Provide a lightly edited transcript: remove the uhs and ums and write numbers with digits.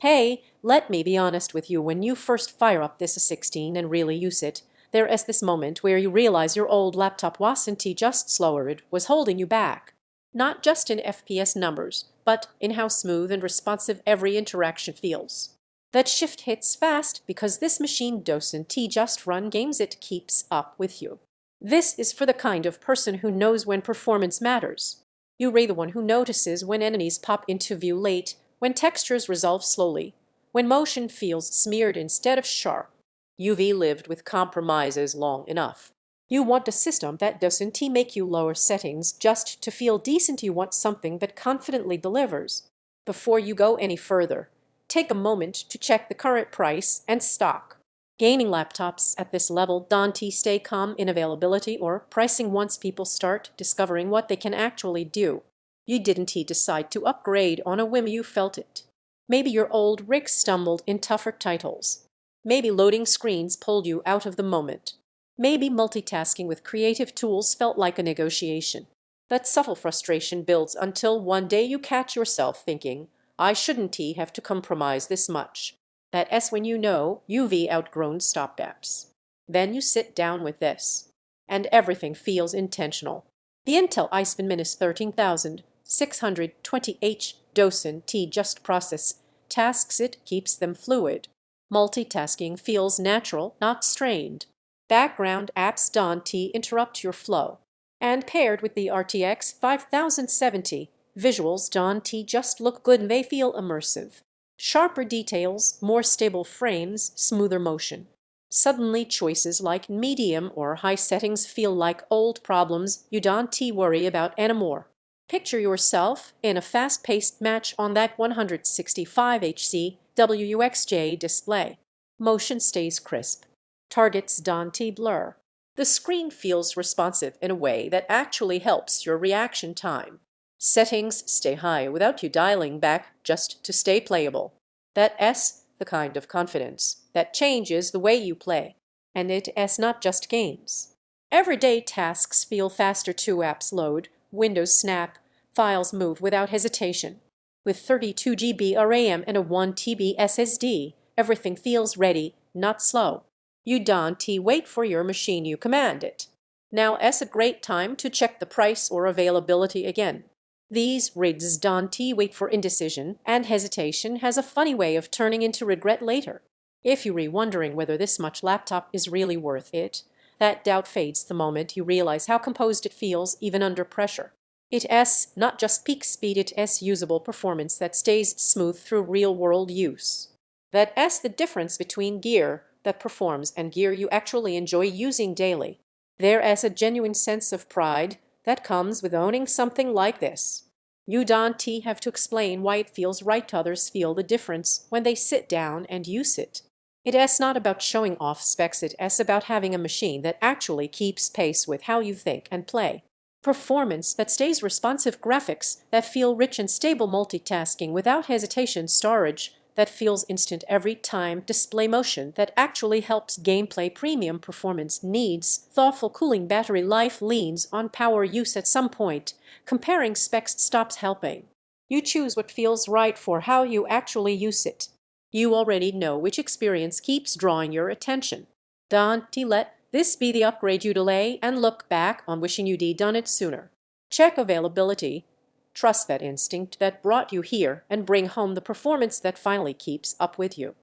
Hey, let me be honest with you, when you first fire up this A16 and really use it, there is this moment where you realize your old laptop wasn't just slower, it was holding you back. Not just in FPS numbers, but in how smooth and responsive every interaction feels. That shift hits fast because this machine doesn't just run games, it keeps up with you. This is for the kind of person who knows when performance matters. You're the one who notices when enemies pop into view late, when textures resolve slowly, when motion feels smeared instead of sharp. You've lived with compromises long enough. You want a system that doesn't make you lower settings just to feel decent. You want something that confidently delivers. Before you go any further, take a moment to check the current price and stock. Gaming laptops at this level don't stay calm in availability or pricing once people start discovering what they can actually do. You didn't decide to upgrade on a whim, you felt it. Maybe your old rig stumbled in tougher titles. Maybe loading screens pulled you out of the moment. Maybe multitasking with creative tools felt like a negotiation. That subtle frustration builds until one day you catch yourself thinking, I shouldn't have to compromise this much. That's when you know you've outgrown stopgaps. Then you sit down with this, and everything feels intentional. The Intel i7-13620H docent just process tasks, it keeps them fluid. Multitasking feels natural, not strained. Background apps don't interrupt your flow. And paired with the RTX 5070, visuals don't just look good, they feel immersive. Sharper details, more stable frames, smoother motion. Suddenly choices like medium or high settings feel like old problems you don't worry about anymore. Picture yourself in a fast-paced match on that 165Hz WUXGA display. Motion stays crisp. Targets don't blur. The screen feels responsive in a way that actually helps your reaction time. Settings stay high without you dialing back just to stay playable. That's the kind of confidence that changes the way you play. And it's not just games. Everyday tasks feel faster too. Apps load, windows snap, files move without hesitation. With 32 GB RAM and a 1 TB SSD, everything feels ready, not slow. You don't wait for your machine, you command it. Now is a great time to check the price or availability again. These rigs don't wait for indecision, and hesitation has a funny way of turning into regret later. If you're wondering whether this much laptop is really worth it, that doubt fades the moment you realize how composed it feels even under pressure. It's not just peak speed, it's usable performance that stays smooth through real-world use. That's the difference between gear that performs and gear you actually enjoy using daily. There's a genuine sense of pride that comes with owning something like this. You don't have to explain why it feels right. Others feel the difference when they sit down and use it. It's not about showing off specs, it's about having a machine that actually keeps pace with how you think and play. Performance that stays responsive, graphics that feel rich and stable, multitasking without hesitation, storage that feels instant every time, display motion that actually helps gameplay. Premium performance needs thoughtful cooling. Battery life leans on power use. At some point, comparing specs stops helping. You choose what feels right for how you actually use it. You already know which experience keeps drawing your attention. Don't let this be the upgrade you delay and look back on wishing you'd done it sooner. Check availability. Trust that instinct that brought you here and bring home the performance that finally keeps up with you.